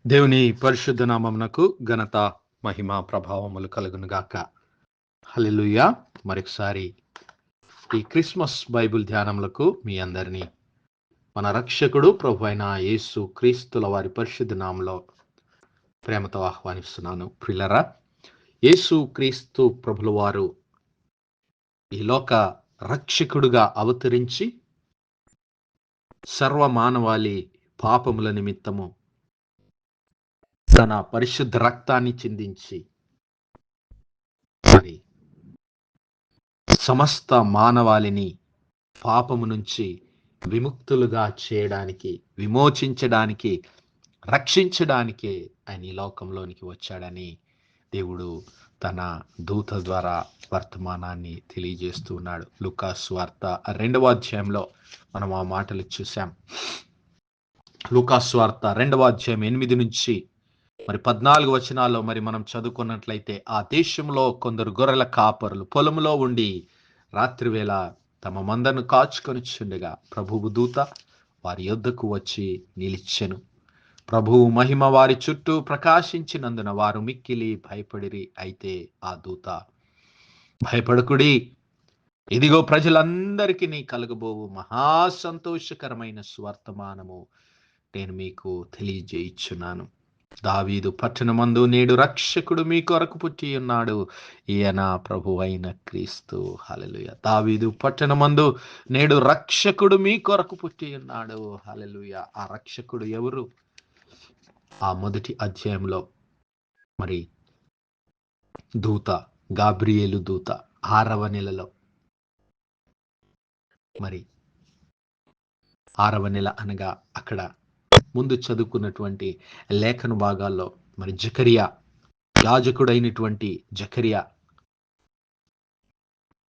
దేవుని పరిశుద్ధ నామమునకు ఘనత మహిమ ప్రభావములు కలుగును గాక. హల్లెలూయా. మరొకసారి ఈ క్రిస్మస్ బైబిల్ ధ్యానములకు మీ అందరినీ మన రక్షకుడు ప్రభు అయిన యేసు క్రీస్తుల వారి పరిశుద్ధ నామములో ప్రేమతో ఆహ్వానిస్తున్నాను. ప్రియులారా, యేసు క్రీస్తు ప్రభుల వారు ఈ లోక రక్షకుడుగా అవతరించి సర్వ మానవాళి పాపముల నిమిత్తము తన పరిశుద్ధ రక్తాన్ని చిందించి మరి సమస్త మానవాళిని పాపము నుంచి విముక్తులుగా చేయడానికి, విమోచించడానికి, రక్షించడానికే ఆయన ఈ లోకంలోనికి వచ్చాడని దేవుడు తన దూత ద్వారా వర్తమానాన్ని తెలియజేస్తూ ఉన్నాడు. లూకాసు వార్త 2వ అధ్యాయంలో మనం ఆ మాటలు చూసాం. లూకాసు వార్త 2వ అధ్యాయం 8 నుంచి 14 వచనాల్లో మనం చదువుకున్నట్లయితే, ఆ దేశంలో కొందరు గొర్రెల కాపరులు పొలములో ఉండి రాత్రివేళ తమ మందను కాచుకొని చుండగా ప్రభువు దూత వారి యొద్దకు వచ్చి నిలిచెను. ప్రభువు మహిమ వారి చుట్టూ ప్రకాశించినందున వారు మిక్కిలి భయపడిరి. అయితే ఆ దూత, భయపడకుడి, ఇదిగో ప్రజలందరికీ కలగబోవు మహా సంతోషకరమైన సువర్తమానము నేను మీకు తెలియజేయుచున్నాను. దావీదు పట్టణమందు నేడు రక్షకుడు మీ కొరకు పుట్టి ఉన్నాడు, ఈయన ప్రభు అయిన క్రీస్తు. హల్లెలూయా. దావీదు పట్టణమందు నేడు రక్షకుడు మీ కొరకు పుట్టి ఉన్నాడు. హల్లెలూయా. ఆ రక్షకుడు ఎవరు? ఆ మొదటి అధ్యాయంలో దూత గాబ్రియేలు దూత 6వ నెలలో, 6వ నెల అనగా అక్కడ ముందు చదువుకున్నటువంటి లేఖన భాగాల్లో జకరియా, యాజకుడైనటువంటి జకరియా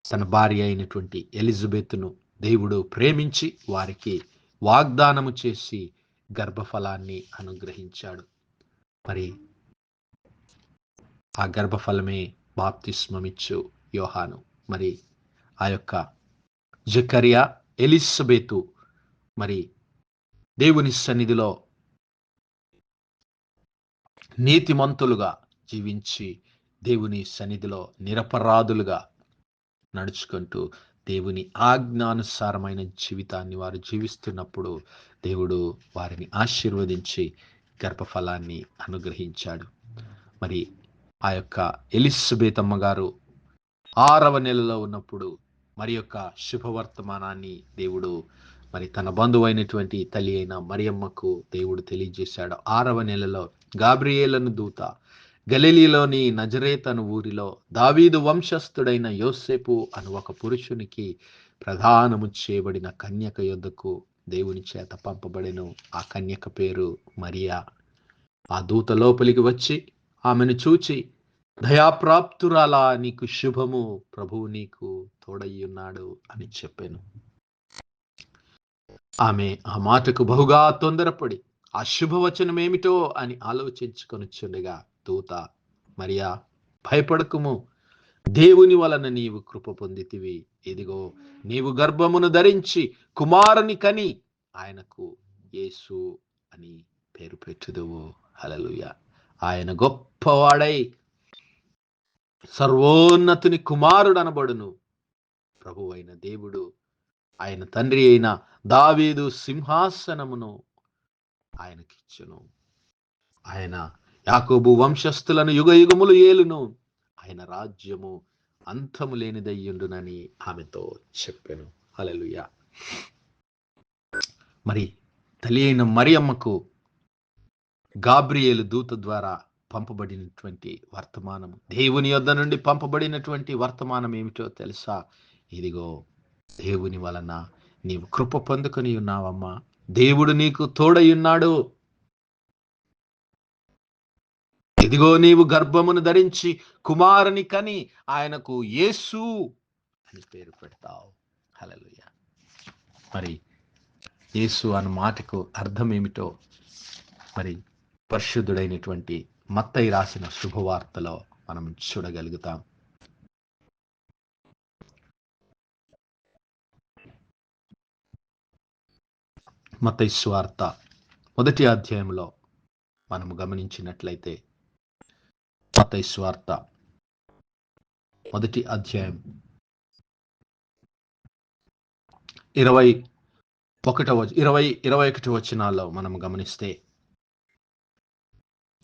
తన భార్య అయినటువంటి ఎలిజబెత్తును దేవుడు ప్రేమించి వారికి వాగ్దానము చేసి గర్భఫలాన్ని అనుగ్రహించాడు. ఆ గర్భఫలమే బాప్తిస్మమిచ్చు యోహాను. ఆ యొక్క జకరియా, ఎలిజబెతు దేవుని సన్నిధిలో నీతిమంతులుగా జీవించి దేవుని సన్నిధిలో నిరపరాధులుగా నడుచుకుంటూ దేవుని ఆజ్ఞానుసారమైన జీవితాన్ని వారు జీవిస్తున్నప్పుడు దేవుడు వారిని ఆశీర్వదించి గర్భఫలాన్ని అనుగ్రహించాడు. ఆ యొక్క ఎలిజబెత్ అమ్మగారు 6వ నెలలో ఉన్నప్పుడు యొక్క శుభవర్తమానాన్ని దేవుడు తన బంధువైనటువంటి తల్లి అయిన మరియమ్మకు దేవుడు తెలియజేశాడు. 6వ నెలలో గాబ్రియేలను దూత గలిలీలోని నజరేత్ అను ఊరిలో దావీదు వంశస్థుడైన యోసేపు అను ఒక పురుషునికి ప్రదానము చేయబడిన కన్యక యొద్దకు దేవుని చేత పంపబడెను. ఆ కన్యక పేరు మరియా. ఆ దూత లోపలికి వచ్చి ఆమెను చూచి, దయాప్రాప్తురాలా, నీకు శుభము, ప్రభువు నీకు తోడయ్యున్నాడు అని చెప్పాను. ఆమె ఆ మాటకు బహుగా తొందరపడి ఆ శుభవచనం ఏమిటో అని ఆలోచించుకొనిచుండగా దూత, మరియా, భయపడకుము, దేవుని వలన నీవు కృప పొందితివి. ఇదిగో నీవు గర్భమును ధరించి కుమారుని కని ఆయనకు యేసు అని పేరు పెట్టుదువు. హల్లెలూయా. ఆయన గొప్పవాడై సర్వోన్నతుని కుమారుడనబడును. ప్రభు అయిన దేవుడు ఆయన తండ్రి అయిన దావీదు సింహాసనమును ఆయనకిచ్చును. ఆయన యాకోబు వంశస్థులను యుగయుగములు ఏలును. ఆయన రాజ్యము అంతము లేనిదయ్యుండునని ఆమెతో చెప్పెను. హల్లెలూయా. తల్లి అయిన మరియమ్మకు గాబ్రియేలు దూత ద్వారా పంపబడినటువంటి వర్తమానం, దేవుని యొద్ద నుండి పంపబడినటువంటి వర్తమానం ఏమిటో తెలుసా? ఇదిగో దేవుని వలన నీవు కృప పొందుకొని ఉన్నావమ్మా, దేవుడు నీకు తోడై ఉన్నాడు. ఇదిగో నీవు గర్భమును ధరించి కుమారుని కని ఆయనకు యేసు అని పేరు పెడతావు. హల్లెలూయా. యేసు అన్న మాటకు అర్థం ఏమిటో పరిశుద్ధుడైనటువంటి మత్తయి రాసిన శుభవార్తలో మనం చూడగలుగుతాం. మత్తయి సువార్త 1వ అధ్యాయంలో మనము గమనించినట్లయితే మత్తయి సువార్త 1వ అధ్యాయం 21 వచనాల్లో మనం గమనిస్తే,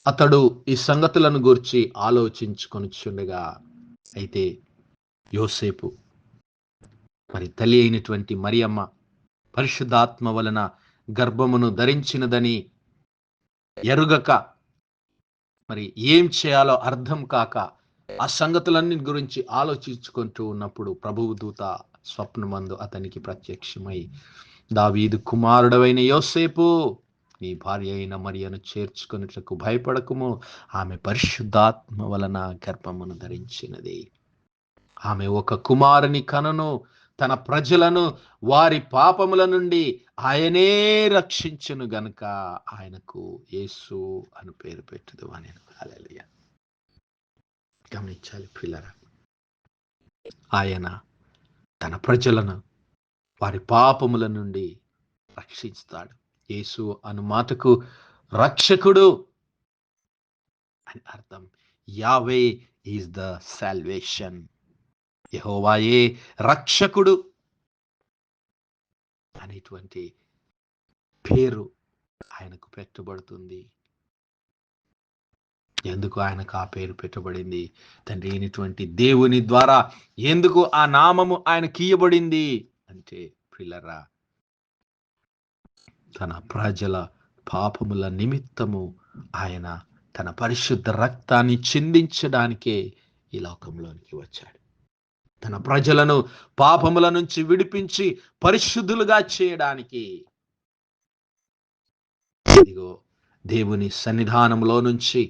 అతడు ఈ సంగతులను గూర్చి ఆలోచించుకొనుచుండగా, అయితే యోసేపు మరి తల్లి అయినటువంటి మరియమ్మ పరిశుద్ధాత్మ వలన గర్భమును ధరించినదని ఎరుగక, మరి ఏం చేయాలో అర్థం కాక ఆ సంగతులన్నీ గురించి ఆలోచించుకుంటూ ఉన్నప్పుడు ప్రభువు దూత స్వప్నమందు అతనికి ప్రత్యక్షమై, దావీదు కుమారుడవైన యోసేపు, నీ భార్య అయిన మరియను చేర్చుకొనుటకు భయపడకుము, ఆమె పరిశుద్ధాత్మ వలన గర్భమును ధరించినది. ఆమె ఒక కుమారుని కనును, తన ప్రజలను వారి పాపముల నుండి ఆయనే రక్షించును గనుక ఆయనకు యేసు అని పేరు పెట్టుదు అని. హల్లెలూయా. గమనించాలి ప్రియులారా, ఆయన తన ప్రజలను వారి పాపముల నుండి రక్షిస్తాడు. యేసు అను మాటకు రక్షకుడు అని అర్థం. యావే ఈజ్ ద సాల్వేషన్. యెహోవాయే రక్షకుడు అనేటువంటి పేరు ఆయనకు పెట్టబడుతుంది. ఎందుకు ఆయనకు ఆ పేరు పెట్టబడింది? తండ్రి అయినటువంటి దేవుని ద్వారా ఎందుకు ఆ నామము ఆయనకి ఇయ్యబడింది అంటే, ప్రియులారా, తన ప్రజల పాపముల నిమిత్తము ఆయన తన పరిశుద్ధ రక్తాన్ని చిందించడానికే ఈ లోకంలోనికి వచ్చాడు. తన ప్రజలను పాపముల నుంచి విడిపించి పరిశుద్ధులుగా చేయడానికి. ఇదిగో, దేవుని సన్నిధానంలో నుంచి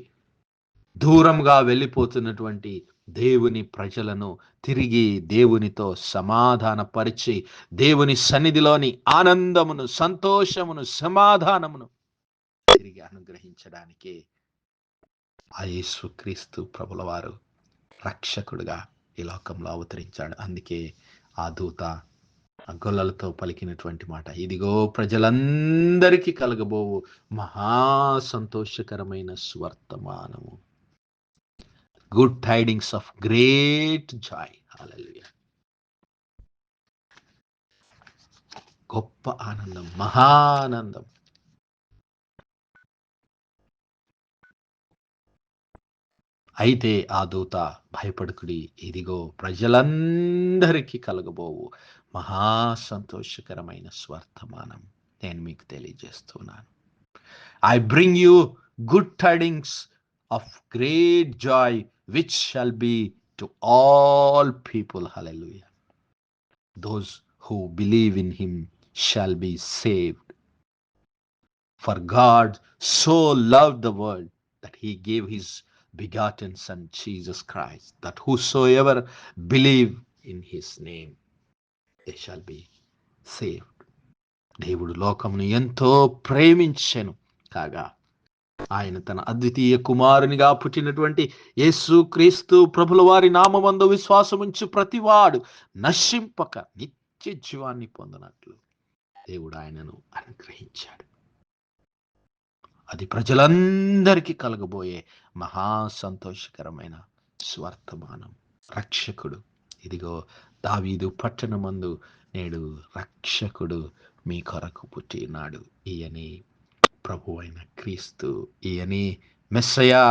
దూరంగా వెళ్ళిపోతున్నటువంటి దేవుని ప్రజలను తిరిగి దేవునితో సమాధానపరిచి, దేవుని సన్నిధిలోని ఆనందమును, సంతోషమును, సమాధానమును తిరిగి అనుగ్రహించడానికి ఆ యేసుక్రీస్తు ప్రభుల వారు రక్షకుడుగా ఈ లోకంలో అవతరించాడు. అందుకే ఆ దూత ఆ గొల్లలతో పలికినటువంటి మాట, ఇదిగో ప్రజలందరికీ కలగబోవు మహా సంతోషకరమైన స్వర్తమానము, good tidings of great joy. Hallelujah. గొప్ప ఆనందం, మహానందం. అయితే ఆ దూత, భయపడుకుడి, ఇదిగో ప్రజలందరికీ కలగబోవు మహా సంతోషకరమైన స్వర్తమానం నేను మీకు తెలియజేస్తున్నాను. I bring you good tidings of great Joy which shall be to all people. Hallelujah. Those who believe in him shall be saved. For God so loved the world that he gave his begotten son Jesus Christ, that whosoever believe in his name they shall be saved. దేవుడు లోకమును ఎంతో ప్రేమించెను కాగా ఆయన తన అద్వితీయ కుమారునిగా పుట్టినటువంటి యేసు క్రీస్తు ప్రభుల వారి నామమందు విశ్వాసముంచు ప్రతివాడు నశింపక నిత్య జీవాన్ని పొందనట్లు దేవుడు ఆయనను అనుగ్రహించాడు. అది ప్రజలందరికీ కలగబోయే మహా సంతోషకరమైన స్వర్తమానం. రక్షకుడు, ఇదిగో దావీదు పట్టణమందు నేడు రక్షకుడు మీ కొరకు పుట్టినాడు. ఈయనే ప్రభు అయిన క్రీస్తు, ఈయనే మెస్సయా,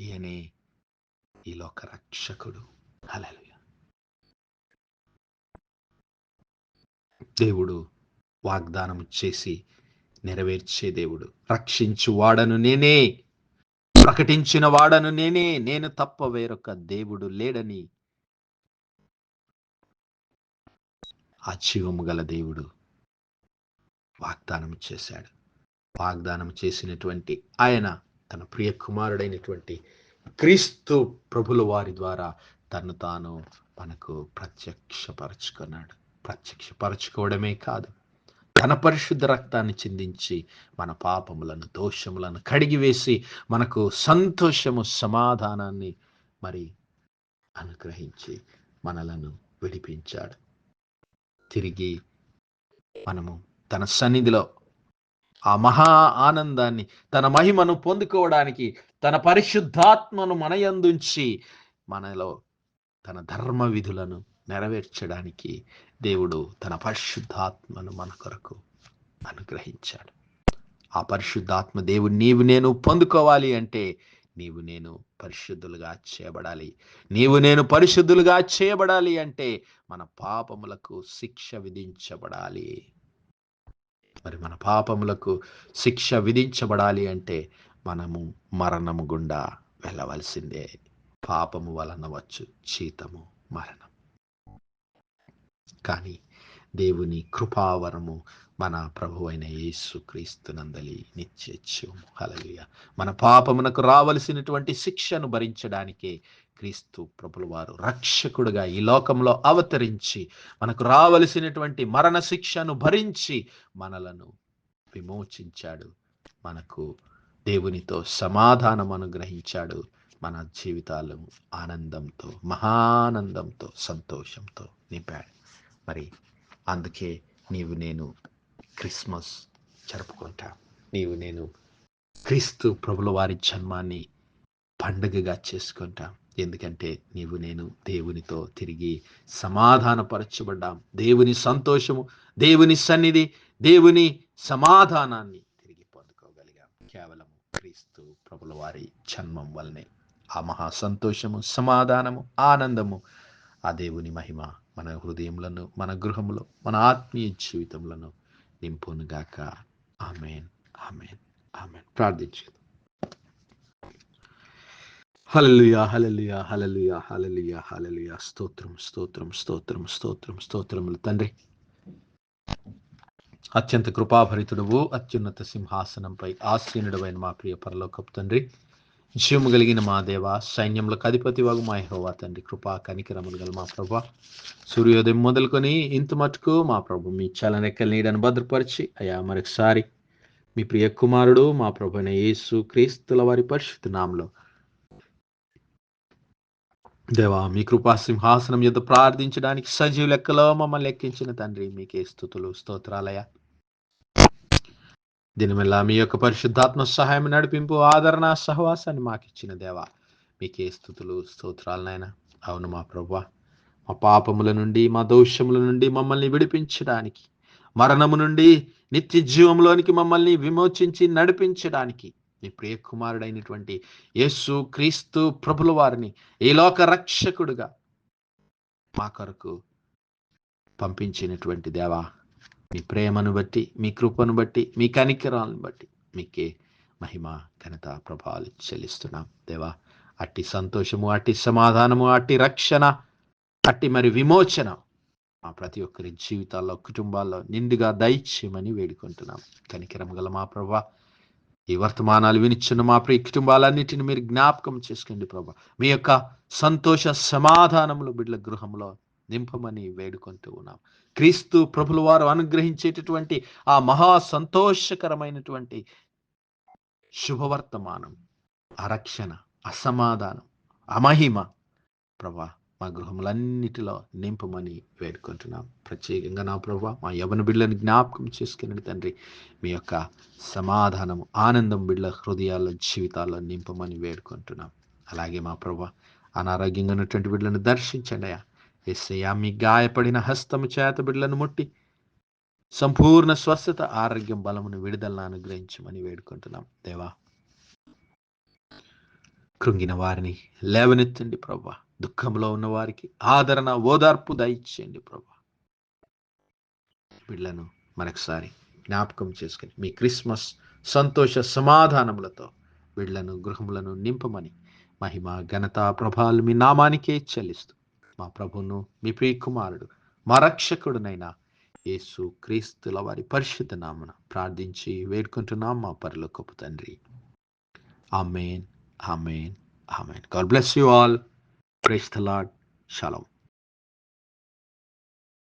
ఈయనే ఈ లోక రక్షకుడు. హల్లెలూయా. దేవుడు వాగ్దానం చేసి నెరవేర్చే దేవుడు. రక్షించు వాడను నేనే, ప్రకటించిన వాడను నేనే, నేను తప్ప వేరొక దేవుడు లేడని ఆ జీవము గల దేవుడు వాగ్దానం చేశాడు. వాగ్దానం చేసినటువంటి ఆయన తన ప్రియ కుమారుడైనటువంటి క్రీస్తు ప్రభుల వారి ద్వారా తను తాను మనకు ప్రత్యక్షపరచుకున్నాడు. ప్రత్యక్షపరచుకోవడమే కాదు, తన పరిశుద్ధ రక్తాన్ని చిందించి మన పాపములను, దోషములను కడిగివేసి మనకు సంతోషము, సమాధానాన్ని మరి అనుగ్రహించి మనలను విడిపించాడు. తిరిగి మనము తన సన్నిధిలో ఆ మహా ఆనందాన్ని, తన మహిమను పొందుకోవడానికి, తన పరిశుద్ధాత్మను మన యందుంచి మనలో తన ధర్మ విధులను నెరవేర్చడానికి దేవుడు తన పరిశుద్ధాత్మను మన కొరకు అనుగ్రహించాడు. ఆ పరిశుద్ధాత్మ దేవుడు నీవు నేను పొందుకోవాలి అంటే నీవు నేను పరిశుద్ధులుగా చేయబడాలి. నీవు నేను పరిశుద్ధులుగా చేయబడాలి అంటే మన పాపములకు శిక్ష విధించబడాలి. మరి మన పాపములకు శిక్ష విధించబడాలి అంటే మనము మరణము గుండా వెళ్ళవలసిందే. పాపము వలన వచ్చు జీతము మరణం. కానీ దేవుని కృపావరము మన ప్రభు అయిన యేసు క్రీస్తునందలి నిత్య జీవము. హల్లెలూయా. మన పాపమునకు రావలసినటువంటి శిక్షను భరించడానికే క్రీస్తు ప్రభుల వారు రక్షకుడుగా ఈ లోకంలో అవతరించి మనకు రావలసినటువంటి మరణ శిక్షను భరించి మనలను విమోచించాడు. మనకు దేవునితో సమాధానం అనుగ్రహించాడు. మన జీవితాలు ఆనందంతో, మహానందంతో, సంతోషంతో నింపాడు. మరి అందుకే నీవు నేను క్రిస్మస్ జరుపుకుంటా. నీవు నేను క్రీస్తు ప్రభుల వారి జన్మాన్ని పండుగగా చేసుకుంటాం. ఎందుకంటే నీవు నేను దేవునితో తిరిగి సమాధానపరచబడ్డాం. దేవుని సంతోషము, దేవుని సన్నిధి, దేవుని సమాధానాన్ని తిరిగి పొందుకోగలిగాం కేవలం క్రీస్తు ప్రభుల వారి జన్మం వల్లనే. ఆ మహా సంతోషము, సమాధానము, ఆనందము, ఆ దేవుని మహిమ మన హృదయములను, మన గృహములో, మన ఆత్మీయ జీవితములను నింపునుగాక. ఆమేన్, ఆమేన్, ఆమేన్. ప్రార్థించు. హల్లెలూయా, హల్లెలూయా, హల్లెలూయా, హల్లెలూయా, హల్లెలూయా. స్తోత్రం, స్తోత్రం, స్తోత్రం, స్తోత్రం, స్తోత్రములు తండ్రి. అత్యంత కృపాభరితుడువు, అత్యున్నత సింహాసనంపై ఆసీనుడవైన మా ప్రియ పరలోకపు తండ్రి, జీవము కలిగిన మా దేవ, సైన్యములకు అధిపతి వగు మా యెహోవా తండ్రి, కృపా కనికరములు గల మా ప్రభా, సూర్యోదయం మొదలుకొని ఇంత మటుకు మా ప్రభు మీ చలనెక్కల నీడను భద్రపరిచి అయా మరొకసారి మీ ప్రియ కుమారుడు మా ప్రభు అయిన యేసు క్రీస్తుల వారి పరిశుద్ధ నామములో దేవా మీ కృపా సింహాసనం యొద్ద ప్రార్థించడానికి సజీవ లెక్కలో మమ్మల్ని లెక్కించిన తండ్రి, మీకే స్తుతులు స్తోత్రాలయ. దీనివల్ల మీ యొక్క పరిశుద్ధాత్మ సహాయం, నడిపింపు, ఆదరణ, సహవాసాన్ని మాకు ఇచ్చిన దేవా, మీకే స్తుతులు స్తోత్రాలనైనా. అవును మా ప్రభువా, మా పాపముల నుండి, మా దోషముల నుండి మమ్మల్ని విడిపించడానికి, మరణము నుండి నిత్య జీవంలోనికి మమ్మల్ని విమోచించి నడిపించడానికి మీ ప్రియ కుమారుడైనటువంటి యేసు క్రీస్తు ప్రభుల వారిని ఈ లోక రక్షకుడుగా మా కొరకు పంపించినటువంటి దేవా, మీ ప్రేమను బట్టి, మీ కృపను బట్టి, మీ కనికరాలను బట్టి మీకే మహిమ, ఘనత, ప్రభావాలు చెల్లిస్తున్నాం దేవా. అట్టి సంతోషము, అట్టి సమాధానము, అట్టి రక్షణ, అట్టి మరి విమోచన మా ప్రతి ఒక్కరి జీవితాల్లో, కుటుంబాల్లో నిండుగా దయచేయమని వేడుకుంటున్నాం. కనికరం గల మా ప్రభా, ఈ వర్తమానాలు వినిచున్న మా ప్రియ కుటుంబాలన్నిటిని మీరు జ్ఞాపకం చేసుకోండి ప్రభా. మీ యొక్క సంతోష సమాధానములు బిడ్డల గృహంలో నింపమని వేడుకుంటూ ఉన్నాం. క్రీస్తు ప్రభుల వారు అనుగ్రహించేటటువంటి ఆ మహా సంతోషకరమైనటువంటి శుభవర్తమానం, ఆ రక్షణ, అసమాధానం, అమహిమ ప్రభా మా గృహములన్నిటిలో నింపమని వేడుకుంటున్నాం. ప్రత్యేకంగా నా ప్రభా మా యవన బిడ్డలను జ్ఞాపకం చేసుకుని తండ్రి, మీ యొక్క సమాధానము, ఆనందం బిడ్డల హృదయాల్లో, జీవితాల్లో నింపమని వేడుకుంటున్నాం. అలాగే మా ప్రభా అనారోగ్యంగా ఉన్నటువంటి బిడ్డలను దర్శించండి అయ్యా. యేసయ్యా మీ గాయపడిన హస్తము చేత బిడ్డలను ముట్టి సంపూర్ణ స్వస్థత, ఆరోగ్యం, బలమును, విడుదలను అనుగ్రహించమని వేడుకుంటున్నాం దేవా. కృంగిన వారిని లేవనెత్తండి ప్రభా. దుఃఖంలో ఉన్న వారికి ఆదరణ, ఓదార్పు దయచేయండి ప్రభా. బిడ్డలను మరొకసారి జ్ఞాపకం చేసుకుని మీ క్రిస్మస్ సంతోష సమాధానములతో బిడ్డలను, గృహములను నింపమని మహిమ, ఘనత, ప్రభావాలు మీ నామానికే చెల్లిస్తూ మా ప్రభువును, మీ ప్రియ కుమారుడు, మా రక్షకుడునైన యేసు క్రీస్తుల వారి పరిశుద్ధ నామమున ప్రార్థించి వేడుకుంటున్నాం మా పరలోకపు తండ్రి. ఆమేన్, ఆమేన్, ఆమేన్. God bless you all. Praise the Lord. Shalom.